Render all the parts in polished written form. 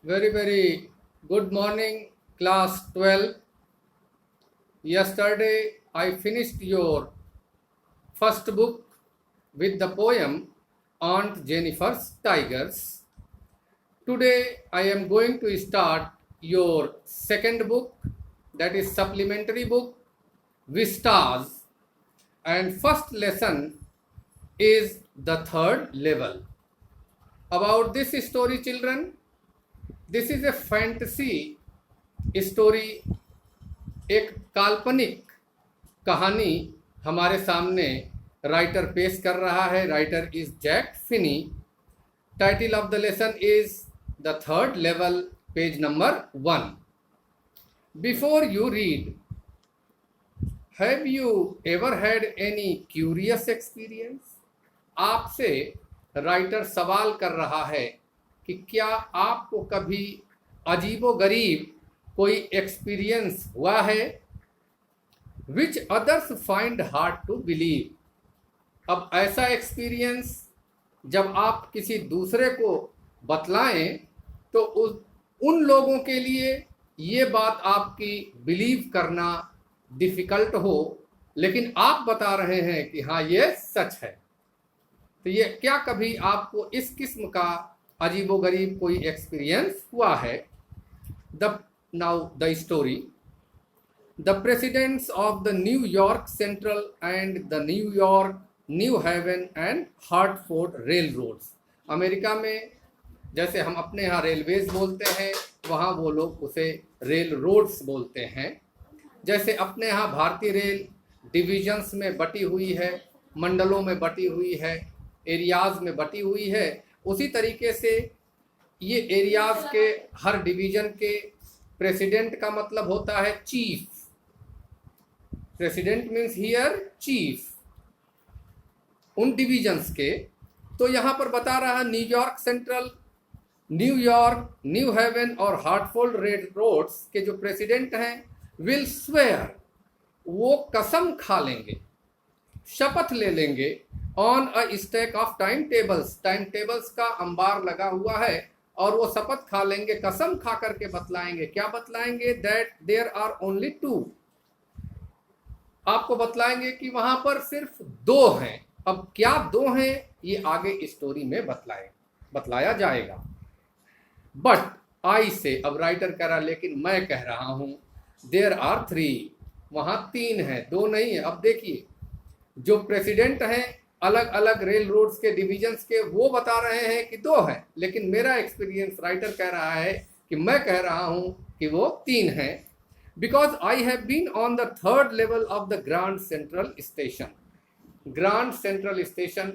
Very good morning, class 12. Yesterday, I finished your first book with the poem Aunt Jennifer's Tigers. Today, I am going to start your second book, that is supplementary book, Vistas. And first lesson is the third level. About this story, children, this is a fantasy story, एक काल्पनिक कहानी हमारे सामने writer पेश कर रहा है. Writer is Jack Finney. Title of the lesson is the third level, page number 1. Before you read, have you ever had any curious experience? आपसे राइटर सवाल कर रहा है कि क्या आपको कभी अजीबोगरीब कोई एक्सपीरियंस हुआ है? Which others find hard to believe. अब ऐसा एक्सपीरियंस जब आप किसी दूसरे को बतलाएं तो उन लोगों के लिए ये बात आपकी बिलीव करना डिफ़िकल्ट हो, लेकिन आप बता रहे हैं कि हाँ ये सच है. तो ये क्या कभी आपको इस किस्म का अजीबोगरीब कोई एक्सपीरियंस हुआ है? Now the story. The presidents of the New York Central and the New York, New Haven and Hartford Railroads. America में जैसे हम अपने यहाँ रेलवेज बोलते हैं, वहाँ वो लोग उसे रेल रोड्स बोलते हैं. जैसे अपने यहाँ भारतीय रेल डिविजन्स में बटी हुई है, मंडलों में बटी हुई है, एरियाज़ में बटी हुई है, उसी तरीके से ये एरियाज़ के हर डिवीज़न के प्रेसिडेंट का मतलब होता है chief. President means here chief उन डिविजन्स के. तो यहाँ पर बता रहा है New York central, New York, new haven और हार्टफोर्ड रेड रोड्स के जो प्रेसिडेंट हैं विल स्वेयर, वो कसम खा लेंगे, शपथ ले लेंगे on a stack of time tables. Time tables का अंबार लगा हुआ है और वो शपथ खा लेंगे, कसम खा करके बतलाएंगे. क्या बतलाएंगे? That there are only 2. आपको बतलाएंगे कि वहां पर सिर्फ 2 हैं. अब क्या 2 हैं ये आगे स्टोरी में बतलाया जाएगा. बट आई से, अब राइटर कह रहा लेकिन मैं कह रहा हूं देयर आर 3. वहां 3 हैं, 2 नहीं है. अब देखिए, जो प्रेसिडेंट हैं अलग अलग रेल रोड्स के डिविजन्स के, वो बता रहे हैं कि 2 हैं, लेकिन मेरा एक्सपीरियंस, राइटर कह रहा है कि मैं कह रहा हूं कि वो 3 हैं. Because I have been on the third level of the Grand Central Station. Grand Central Station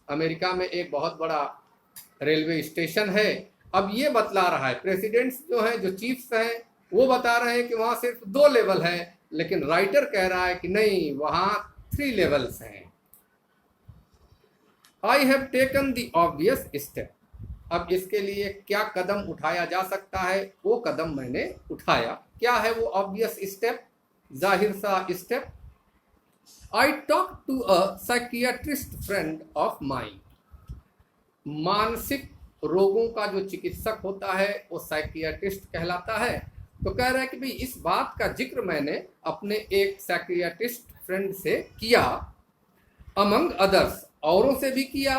America में एक बहुत बड़ा रेलवे स्टेशन है. अब ये बतला रहा है, प्रेसिडेंट्स जो हैं, जो चीफ्स हैं, वो बता रहे हैं कि वहाँ सिर्फ 2 लेवल हैं, लेकिन राइटर कह रहा है कि नहीं, वहाँ 3 लेवल्स हैं. I have taken the obvious step. अब इसके लिए क्या कदम उठाया जा सकता है, वो कदम मैंने उठाया. क्या है वो ऑब्वियस स्टेप, जाहिर सा step? I talked to a psychiatrist friend of mine. मानसिक रोगों का जो चिकित्सक होता है वो साइकियाट्रिस्ट कहलाता है. तो कह रहा है कि भाई इस बात का जिक्र मैंने अपने एक साइकियाट्रिस्ट फ्रेंड से किया. अमंग अदर्स, औरों से भी किया.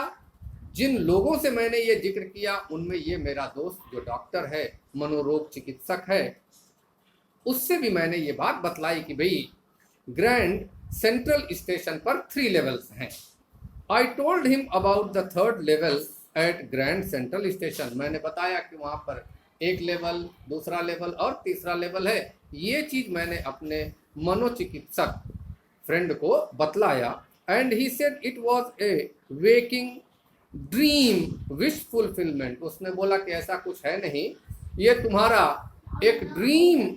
जिन लोगों से मैंने ये जिक्र किया उनमें ये मेरा दोस्त जो डॉक्टर है, मनोरोग चिकित्सक है, उससे भी मैंने ये बात बतलाई कि भाई ग्रैंड सेंट्रल स्टेशन पर 3 लेवल्स हैं. I told him about the third level at Grand Central Station. मैंने बताया कि वहाँ पर 1 लेवल, दूसरा लेवल और तीसरा लेवल है. ये चीज़ मैंने अपने मनोचिकित्सक फ्रेंड को बतलाया. And he said it was a waking dream wish fulfillment. उसने बोला कि ऐसा कुछ है नहीं, ये तुम्हारा एक ड्रीम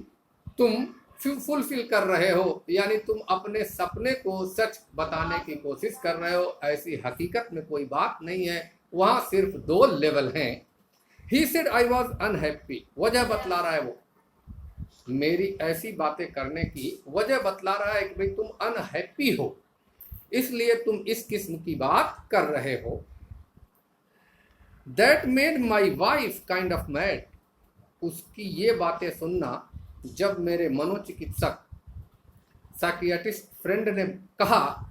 तुम फुलफिल कर रहे हो, यानी तुम अपने सपने को सच बताने की कोशिश कर रहे हो. ऐसी हकीकत में कोई बात नहीं है, वहाँ सिर्फ 2 लेवल हैं. He said I was unhappy. वजह बतला रहा है वो, मेरी ऐसी बातें करने की वजह बतला रहा है कि भाई तुम अनहैप्पी हो, इसलिए तुम इस किस्म की बात कर रहे हो. That made my wife kind of mad. उसकी ये बातें सुनना, जब मेरे मनोचिकित्सक साइकियाट्रिस्ट फ्रेंड ने कहा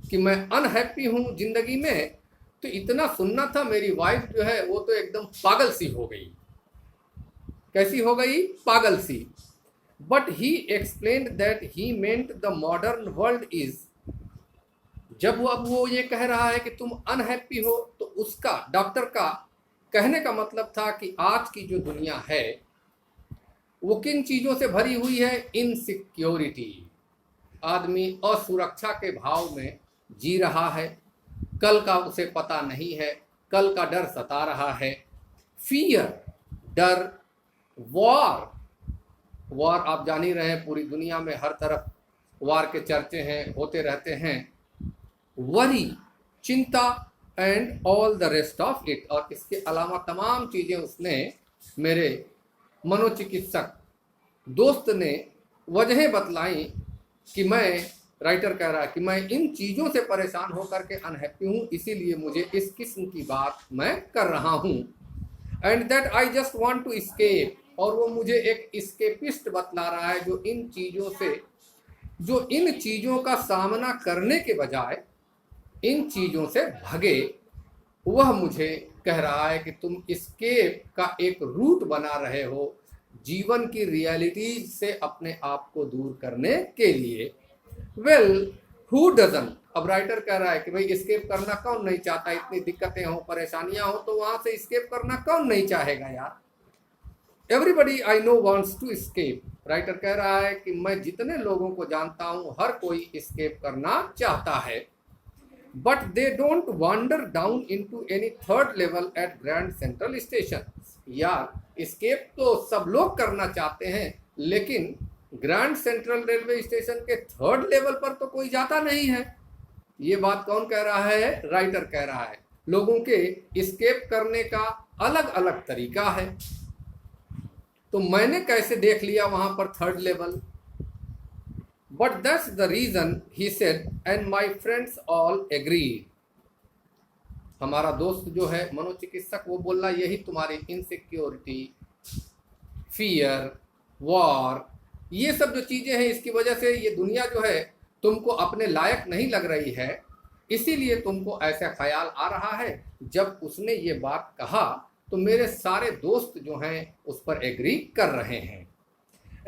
कि मैं अनहैप्पी हूँ जिंदगी में, तो इतना सुनना था। मेरी वाइफ जो है वो तो एकदम पागल सी हो गई। कैसी हो गई? पागल सी। But he explained that he meant the modern world is, जब वो ये कह रहा है कि तुम अनहैप्पी हो, तो उसका, डॉक्टर का कहने का मतलब था कि आज की जो दुनिया है वो किन चीज़ों से भरी हुई है? इनसिक्योरिटी। आदमी असुरक्षा के भाव में जी रहा है, कल का उसे पता नहीं है, कल का डर सता रहा है। फियर, डर। वॉर आप जान ही रहे हैं, पूरी दुनिया में हर तरफ वार के चर्चे हैं, होते रहते हैं। वरी, चिंता, and all the rest of it. और इसके अलावा तमाम चीज़ें उसने, मेरे मनोचिकित्सक दोस्त ने वजहें बतलाई कि मैं, राइटर कह रहा है कि मैं इन चीज़ों से परेशान होकर के अनहैप्पी हूँ, इसीलिए मुझे इस किस्म की बात मैं कर रहा हूँ। And that I just want to escape. और वो मुझे एक एस्केपिस्ट बतला रहा है जो इन चीज़ों का सामना करने के बजाय इन चीज़ों से भगे। वह मुझे कह रहा है कि तुम एस्केप का एक रूट बना रहे हो जीवन की रियलिटी से अपने आप को दूर करने के लिए। Well, who doesn't. अब राइटर कह रहा है कि भाई एस्केप करना कौन नहीं चाहता? इतनी दिक्कतें हो, परेशानियां हो, तो वहां से एस्केप करना कौन नहीं चाहेगा यार? Everybody I know wants to escape. Writer कह रहा है कि मैं जितने लोगों को जानता हूं, हर कोई एस्केप करना चाहता है, but they don't wander down into any third level at Grand Central Station. यार, एस्केप तो सब लोग करना चाहते हैं, लेकिन ग्रैंड सेंट्रल रेलवे स्टेशन के थर्ड लेवल पर तो कोई जाता नहीं है। ये बात कौन कह रहा है? राइटर कह रहा है। लोगों के एस्केप करने का अलग अलग तरीका है, तो मैंने कैसे देख लिया वहां पर third level? But that's the reason, he said, and my friends all agree. हमारा दोस्त जो है मनोचिकित्सक, वो बोल रहा यही तुम्हारी इनसिक्योरिटी, फियर, वॉर, ये सब जो चीज़ें हैं, इसकी वजह से ये दुनिया जो है तुमको अपने लायक नहीं लग रही है, इसीलिए तुमको ऐसा ख्याल आ रहा है। जब उसने ये बात कहा तो मेरे सारे दोस्त जो हैं उस पर एग्री कर रहे हैं।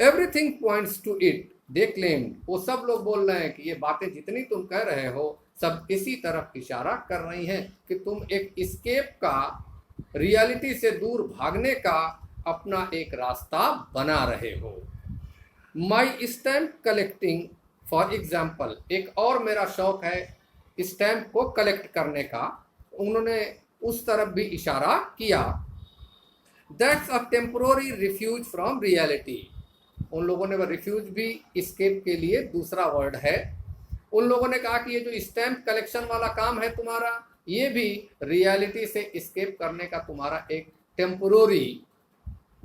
Everything points to it, they claimed. वो सब लोग बोल रहे हैं कि ये बातें जितनी तुम कह रहे हो सब इसी तरफ इशारा कर रही हैं कि तुम एक एस्केप का, रियलिटी से दूर भागने का अपना एक रास्ता बना रहे हो। माई स्टैम्प कलेक्टिंग फॉर एग्जाम्पल, एक और मेरा शौक है स्टैम्प को कलेक्ट करने का। उन्होंने उस तरफ भी इशारा किया। That's a temporary refuse from reality. उन लोगों ने, रिफ्यूज भी एस्केप के लिए दूसरा वर्ड है। उन लोगों ने कहा कि ये जो स्टैम्प कलेक्शन वाला काम है तुम्हारा, ये भी रियलिटी से एस्केप करने का तुम्हारा एक टेम्पोररी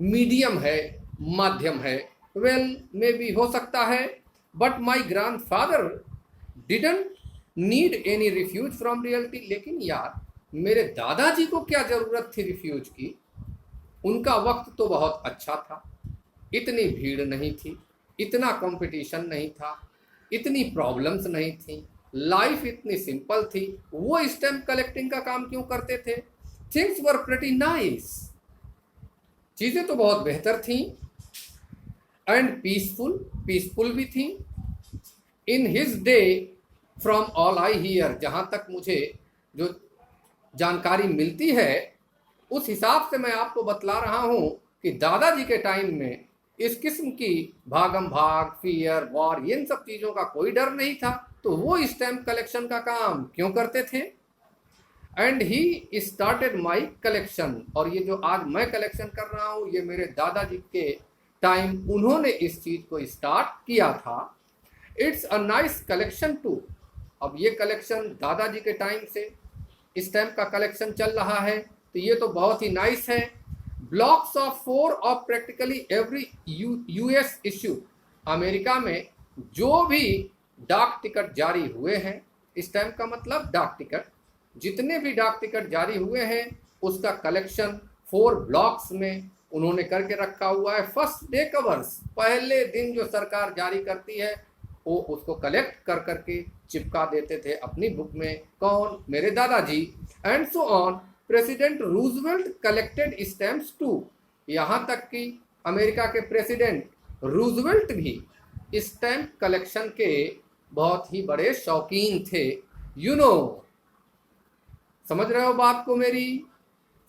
मीडियम है, माध्यम है। वेल, मे भी हो सकता है, but my grandfather didn't need any refuse from reality. लेकिन यार, मेरे दादाजी को क्या ज़रूरत थी रिफ्यूज की? उनका वक्त तो बहुत अच्छा था, इतनी भीड़ नहीं थी, इतना कंपटीशन नहीं था, इतनी प्रॉब्लम्स नहीं थी, लाइफ इतनी सिंपल थी। वो स्टैम्प कलेक्टिंग का काम क्यों करते थे? थिंग्स वर प्रेटी नाइस, चीज़ें तो बहुत बेहतर थी, एंड पीसफुल भी थी। In his day, from all I hear, जहाँ तक मुझे जो जानकारी मिलती है उस हिसाब से मैं आपको बतला रहा हूँ कि दादाजी के टाइम में इस किस्म की भागम भाग, फियर, वॉर, इन सब चीज़ों का कोई डर नहीं था, तो वो स्टैम्प कलेक्शन का काम क्यों करते थे? And he started my collection. और ये जो आज मैं कलेक्शन कर रहा हूँ, ये मेरे दादाजी के टाइम उन्होंने इस चीज़ को स्टार्ट किया था। It's a nice collection too. अब ये कलेक्शन दादाजी के टाइम से स्टैम्प का कलेक्शन चल रहा है, तो ये तो बहुत ही नाइस है। Blocks of 4 of practically every US issue. America में जो भी डाक टिकट जारी हुए हैं, स्टैम्प का मतलब डाक टिकट, जितने भी डाक टिकट जारी हुए हैं उसका कलेक्शन 4 ब्लॉक्स में उन्होंने करके रखा हुआ है। फर्स्ट डे कवर्स, पहले दिन जो सरकार जारी करती है वो उसको कलेक्ट कर करके चिपका देते थे अपनी बुक में। कौन? मेरे दादाजी। And so on. President Roosevelt collected stamps too, यहाँ तक कि अमेरिका के प्रेसिडेंट रूजवेल्ट भी स्टैम्प कलेक्शन के बहुत ही बड़े शौकीन थे। यू नो, समझ रहे हो बात को मेरी?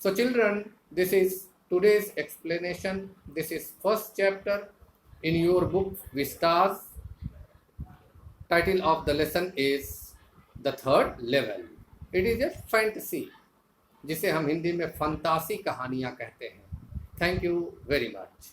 So children, this is today's explanation. This is first chapter in your book Vistas. Title of the lesson is The Third Level. It is a fantasy, जिसे हम हिंदी में फंतासी कहानियां कहते हैं। Thank you very much.